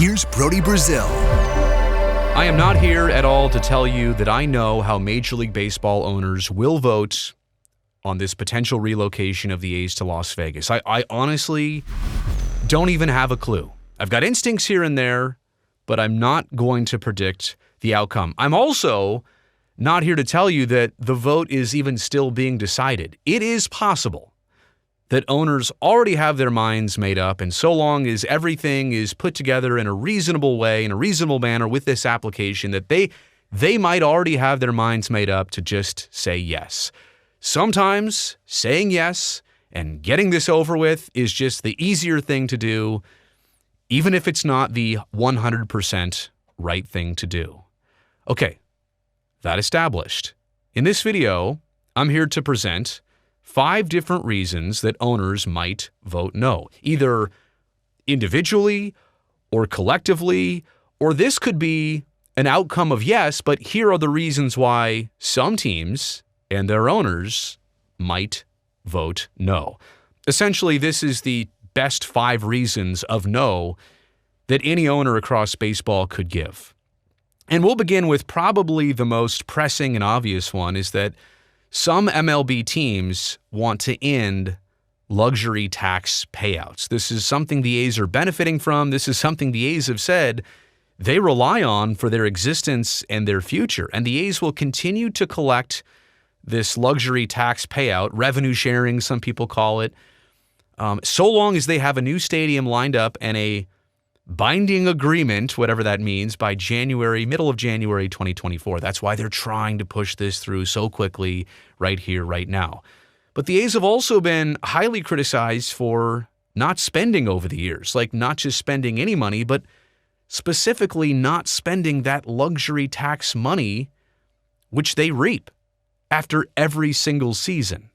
Here's Brody Brazil. I am not here at all to tell you that I know how Major League Baseball owners will vote on this potential relocation of the A's to Las Vegas. I honestly don't even have a clue. I've got instincts here and there, but I'm not going to predict the outcome. I'm also not here to tell you that the vote is even still being decided. It is possible that owners already have their minds made up, and so long as everything is put together in a reasonable way, in a reasonable manner with this application, that they might already have their minds made up to just say yes. Sometimes saying yes and getting this over with is just the easier thing to do, even if it's not the 100% right thing to do. Okay, that established. In this video, I'm here to present 5 different reasons that owners might vote no, either individually or collectively, or this could be an outcome of yes, but here are the reasons why some teams and their owners might vote no. Essentially, this is the best 5 reasons of no that any owner across baseball could give. And we'll begin with probably the most pressing and obvious one, is that some MLB teams want to end luxury tax payouts. This is something the A's are benefiting from. This is something the A's have said they rely on for their existence and their future. And the A's will continue to collect this luxury tax payout, revenue sharing, some people call it, so long as they have a new stadium lined up and a binding agreement, whatever that means, by middle of January 2024. That's why they're trying to push this through so quickly right here, right now. But the A's have also been highly criticized for not spending over the years, like not just spending any money, but specifically not spending that luxury tax money which they reap after every single season.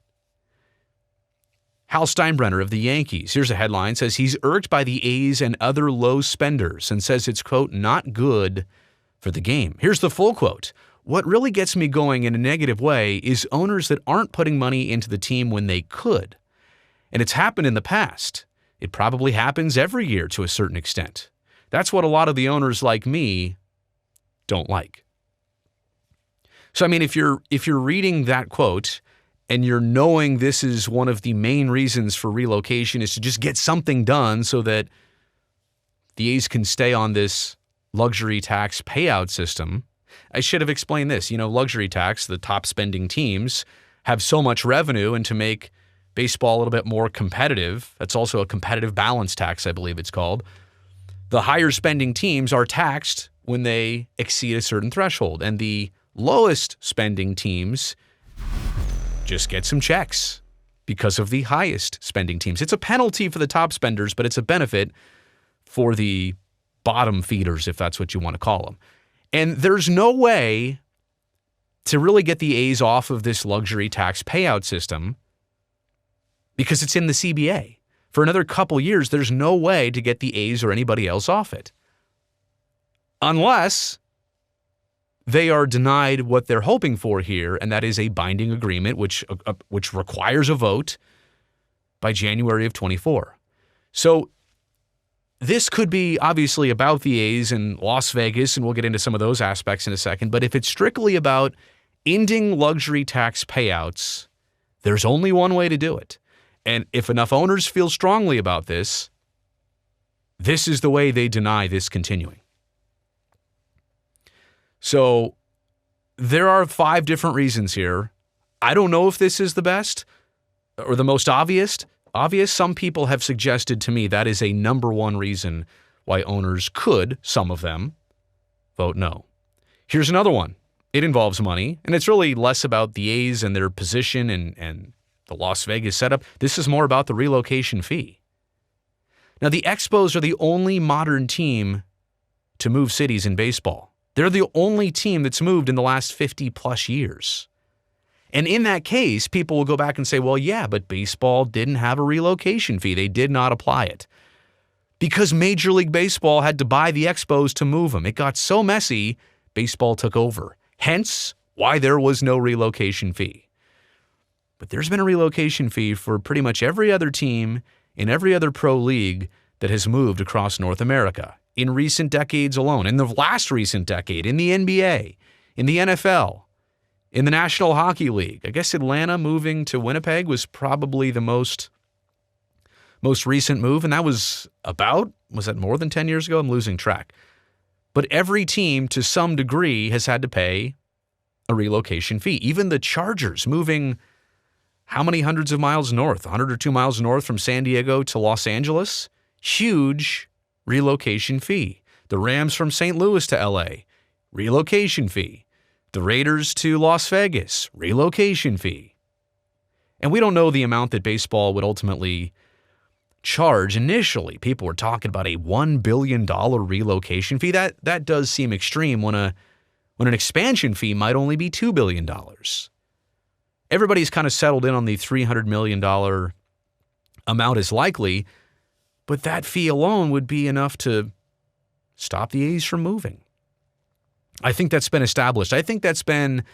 Hal Steinbrenner of the Yankees, here's a headline, says he's irked by the A's and other low spenders and says it's, quote, not good for the game. Here's the full quote. What really gets me going in a negative way is owners that aren't putting money into the team when they could. And it's happened in the past. It probably happens every year to a certain extent. That's what a lot of the owners like me don't like. So, I mean, if you're reading that quote and you're knowing this is one of the main reasons for relocation is to just get something done so that the A's can stay on this luxury tax payout system, I should have explained this. You know, luxury tax, the top spending teams have so much revenue, and to make baseball a little bit more competitive, that's also a competitive balance tax, I believe it's called. The higher spending teams are taxed when they exceed a certain threshold, and the lowest spending teams just get some checks because of the highest spending teams. It's a penalty for the top spenders, but it's a benefit for the bottom feeders, if that's what you want to call them. And there's no way to really get the A's off of this luxury tax payout system because it's in the CBA. For another couple years, there's no way to get the A's or anybody else off it. Unless they are denied what they're hoping for here, and that is a binding agreement, which requires a vote by January of 24. So this could be obviously about the A's and Las Vegas, and we'll get into some of those aspects in a second. But if it's strictly about ending luxury tax payouts, there's only one way to do it. And if enough owners feel strongly about this, this is the way they deny this continuing. So there are 5 different reasons here. I don't know if this is the best or the most obvious. Some people have suggested to me that is a number 1 reason why owners could, some of them, vote no. Here's another one. It involves money, and it's really less about the A's and their position and the Las Vegas setup. This is more about the relocation fee. Now, the Expos are the only modern team to move cities in baseball. They're the only team that's moved in the last 50 plus years. And in that case, people will go back and say, well, yeah, but baseball didn't have a relocation fee. They did not apply it. Because Major League Baseball had to buy the Expos to move them. It got so messy, baseball took over. Hence, why there was no relocation fee. But there's been a relocation fee for pretty much every other team in every other pro league that has moved across North America. in recent decades alone, in the last recent decade, in the NBA, in the NFL, in the National Hockey League. I guess Atlanta moving to Winnipeg was probably the most recent move, and that was that more than 10 years ago? I'm losing track. But every team, to some degree, has had to pay a relocation fee. Even the Chargers moving how many hundreds of miles north, 100 or 2 miles north from San Diego to Los Angeles? Huge relocation fee. The Rams from St. Louis to LA, relocation fee. The Raiders to Las Vegas, relocation fee. And we don't know the amount that baseball would ultimately charge. Initially, people were talking about a $1 billion relocation fee. That does seem extreme when an expansion fee might only be $2 billion. Everybody's kind of settled in on the $300 million amount is likely, but that fee alone would be enough to stop the A's from moving. I think that's been established. I think that's been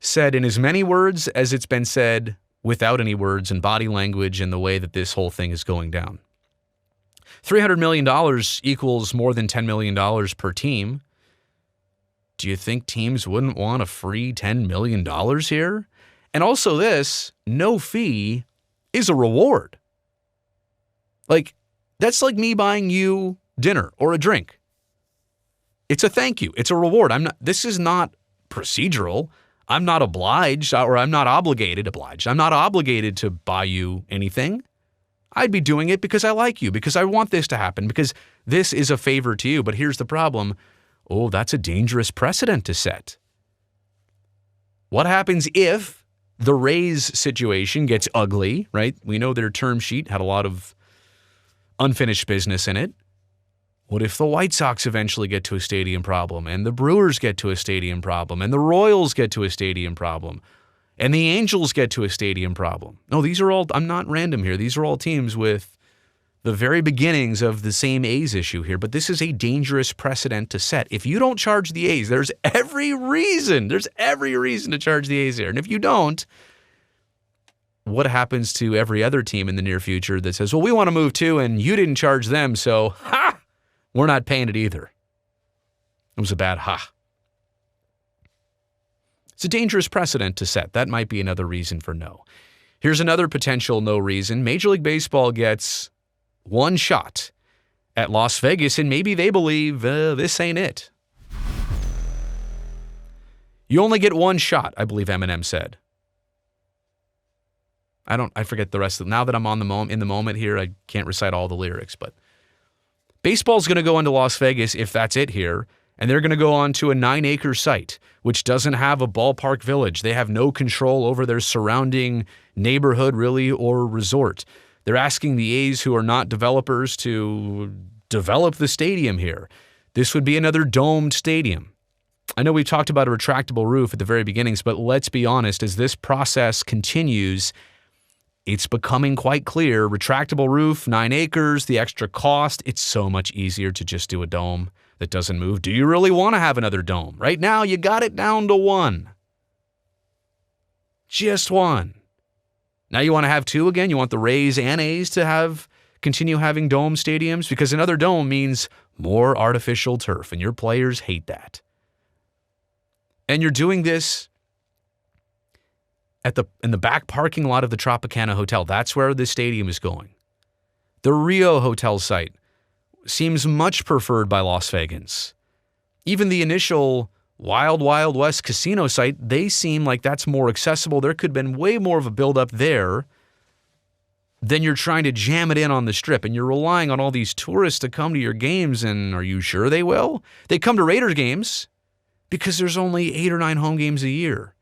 said in as many words as it's been said without any words and body language and the way that this whole thing is going down. $300 million equals more than $10 million per team. Do you think teams wouldn't want a free $10 million here? And also this, no fee is a reward. Like, that's like me buying you dinner or a drink. It's a thank you. It's a reward. This is not procedural. I'm not obliged, or I'm not obligated. I'm not obligated to buy you anything. I'd be doing it because I like you, because I want this to happen, because this is a favor to you. But here's the problem. Oh, that's a dangerous precedent to set. What happens if the Rays situation gets ugly, right? We know their term sheet had a lot of unfinished business in it. What if the White Sox eventually get to a stadium problem, and the Brewers get to a stadium problem, and the Royals get to a stadium problem, and the Angels get to a stadium problem? No, these are all, I'm not random here. These are all teams with the very beginnings of the same A's issue here, but this is a dangerous precedent to set. If you don't charge the A's, there's every reason to charge the A's here. And if you don't, what happens to every other team in the near future that says, well, we want to move too, and you didn't charge them, so we're not paying it either. It was a bad It's a dangerous precedent to set. That might be another reason for no. Here's another potential no reason. Major League Baseball gets one shot at Las Vegas, and maybe they believe this ain't it. You only get one shot, I believe Eminem said. I forget the rest of it. Now that I'm in the moment here, I can't recite all the lyrics, but baseball's going to go into Las Vegas if that's it here, and they're going to go onto a 9-acre site, which doesn't have a ballpark village. They have no control over their surrounding neighborhood, really, or resort. They're asking the A's, who are not developers, to develop the stadium here. This would be another domed stadium. I know we've talked about a retractable roof at the very beginnings, but let's be honest, as this process continues, it's becoming quite clear. Retractable roof, 9 acres, the extra cost. It's so much easier to just do a dome that doesn't move. Do you really want to have another dome? Right now, you got it down to one. Just one. Now you want to have two again? You want the Rays and A's to continue having dome stadiums? Because another dome means more artificial turf, and your players hate that. And you're doing this in the back parking lot of the Tropicana Hotel. That's where this stadium is going. The Rio Hotel site seems much preferred by Las Vegans. Even the initial Wild Wild West casino site, they seem like that's more accessible. There could have been way more of a buildup there than you're trying to jam it in on the Strip, and you're relying on all these tourists to come to your games, and are you sure they will? They come to Raiders games because there's only 8 or 9 home games a year,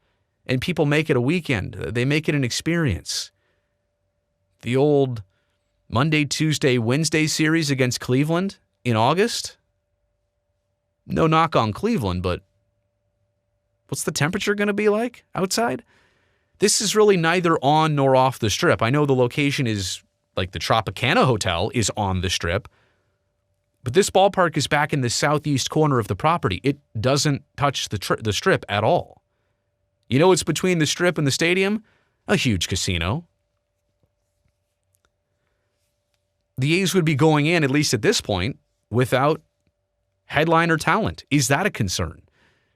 and people make it a weekend. They make it an experience. The old Monday, Tuesday, Wednesday series against Cleveland in August? No knock on Cleveland, but what's the temperature going to be like outside? This is really neither on nor off the Strip. I know the location is, like the Tropicana Hotel is on the Strip, but this ballpark is back in the southeast corner of the property. It doesn't touch the Strip at all. You know what's between the Strip and the stadium? A huge casino. The A's would be going in, at least at this point, without headliner talent. Is that a concern?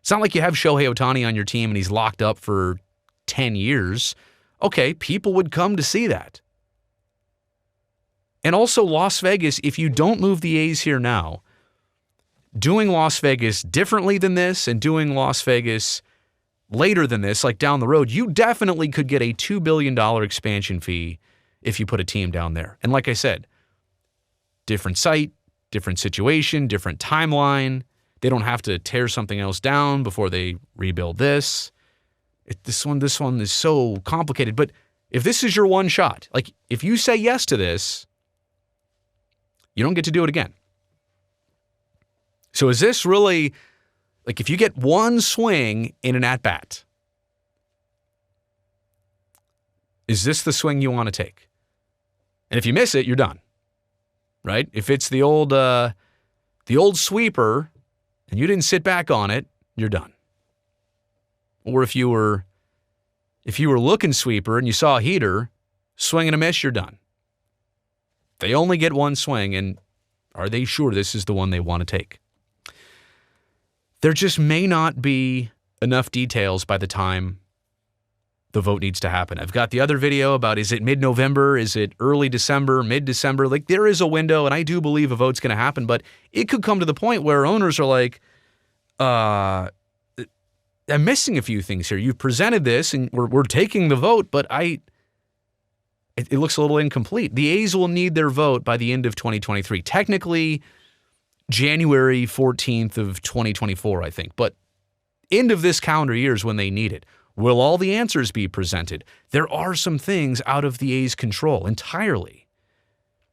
It's not like you have Shohei Ohtani on your team and he's locked up for 10 years. Okay, people would come to see that. And also Las Vegas, if you don't move the A's here now, doing Las Vegas differently than this and doing Las Vegas later than this, like down the road, you definitely could get a $2 billion expansion fee if you put a team down there. And like I said, different site, different situation, different timeline. They don't have to tear something else down before they rebuild this. This one is so complicated. But if this is your one shot, like if you say yes to this, you don't get to do it again. So is this really, like if you get one swing in an at-bat, is this the swing you want to take? And if you miss it, you're done, right? If it's the old sweeper and you didn't sit back on it, you're done. Or if you were looking sweeper and you saw a heater, swing and a miss, you're done. They only get one swing, and are they sure this is the one they want to take? There just may not be enough details by the time the vote needs to happen. I've got the other video about, is it mid-November? Is it early December, mid-December? Like, there is a window, and I do believe a vote's going to happen, but it could come to the point where owners are like, I'm missing a few things here. You've presented this, and we're taking the vote, but it looks a little incomplete. The A's will need their vote by the end of 2023. Technically, January 14th of 2024, I think. But end of this calendar year is when they need it. Will all the answers be presented? There are some things out of the A's control entirely.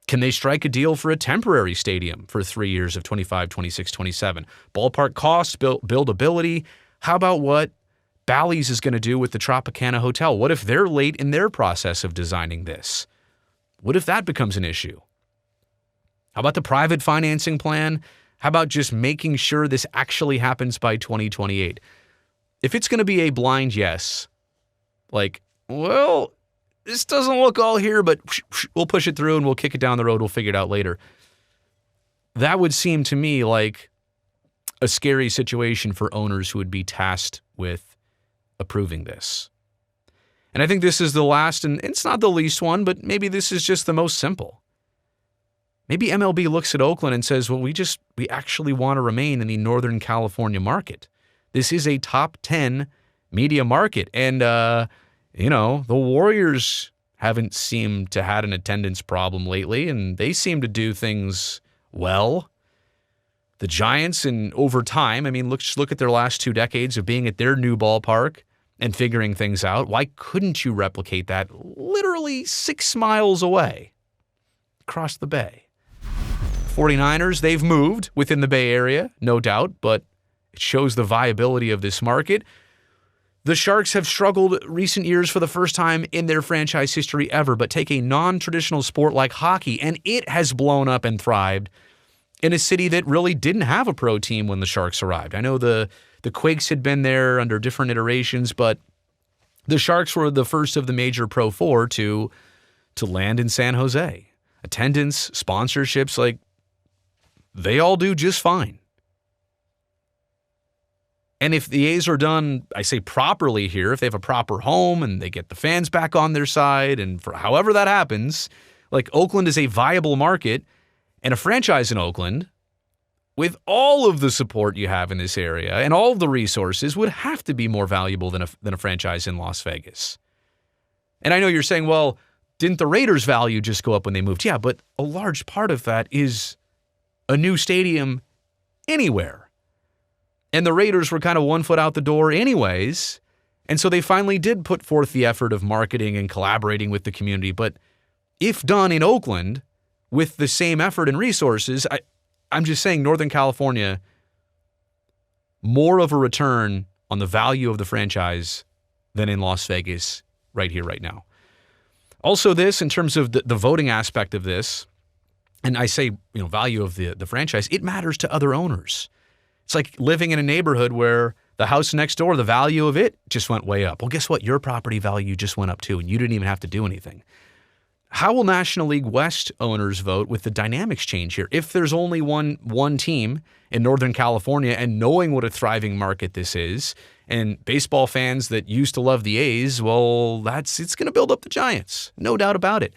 Can they strike a deal for a temporary stadium for 3 years of 25, 26, 27? Ballpark costs, buildability. How about what Bally's is going to do with the Tropicana Hotel? What if they're late in their process of designing this? What if that becomes an issue? How about the private financing plan? How about just making sure this actually happens by 2028? If it's going to be a blind yes, like, well, this doesn't look all here, but we'll push it through and we'll kick it down the road, we'll figure it out later. That would seem to me like a scary situation for owners who would be tasked with approving this. And I think this is the last, and it's not the least one, but maybe this is just the most simple. Maybe MLB looks at Oakland and says, well, we actually want to remain in the Northern California market. This is a top 10 media market. And, the Warriors haven't seemed to had an attendance problem lately, and they seem to do things well. The Giants, and over time, I mean, look at their last 2 decades of being at their new ballpark and figuring things out. Why couldn't you replicate that literally 6 miles away across the bay? 49ers, they've moved within the Bay Area, no doubt, but it shows the viability of this market. The Sharks have struggled recent years for the first time in their franchise history ever, but take a non-traditional sport like hockey, and it has blown up and thrived in a city that really didn't have a pro team when the Sharks arrived. I know the Quakes had been there under different iterations, but the Sharks were the first of the major Pro 4 to land in San Jose. Attendance, sponsorships, like, they all do just fine. And if the A's are done, I say properly here, if they have a proper home and they get the fans back on their side, and for however that happens, like, Oakland is a viable market, and a franchise in Oakland, with all of the support you have in this area and all of the resources, would have to be more valuable than a franchise in Las Vegas. And I know you're saying, well, didn't the Raiders' value just go up when they moved? Yeah, but a large part of that is a new stadium anywhere. And the Raiders were kind of 1 foot out the door anyways, and so they finally did put forth the effort of marketing and collaborating with the community. But if done in Oakland with the same effort and resources, I'm just saying Northern California, more of a return on the value of the franchise than in Las Vegas right here, right now. Also this, in terms of the voting aspect of this, and I say, value of the franchise, it matters to other owners. It's like living in a neighborhood where the house next door, the value of it just went way up. Well, guess what? Your property value just went up too, and you didn't even have to do anything. How will National League West owners vote with the dynamics change here? If there's only one team in Northern California, and knowing what a thriving market this is, and baseball fans that used to love the A's, well, it's going to build up the Giants. No doubt about it.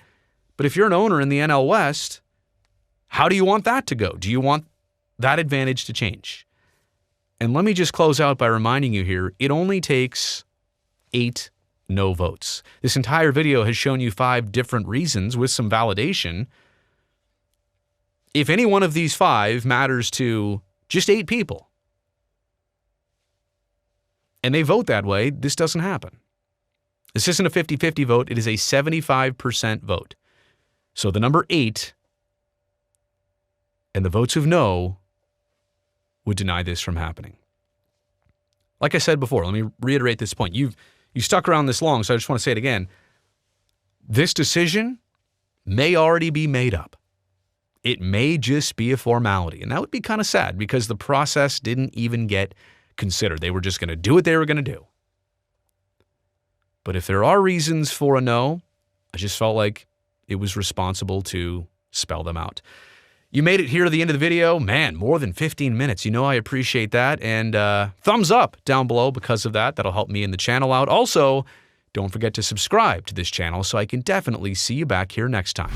But if you're an owner in the NL West, how do you want that to go? Do you want that advantage to change? And let me just close out by reminding you here, it only takes 8 no votes. This entire video has shown you 5 different reasons with some validation. If any one of these 5 matters to just 8 people, and they vote that way, this doesn't happen. This isn't a 50-50 vote. It is a 75% vote. So the number 8 and the votes of no would deny this from happening. Like I said before, let me reiterate this point. You stuck around this long, so I just want to say it again. This decision may already be made up. It may just be a formality, and that would be kind of sad because the process didn't even get considered. They were just going to do what they were going to do. But if there are reasons for a no, I just felt like it was responsible to spell them out. You made it here to the end of the video. Man, more than 15 minutes. You know I appreciate that. And thumbs up down below because of that. That'll help me and the channel out. Also, don't forget to subscribe to this channel so I can definitely see you back here next time.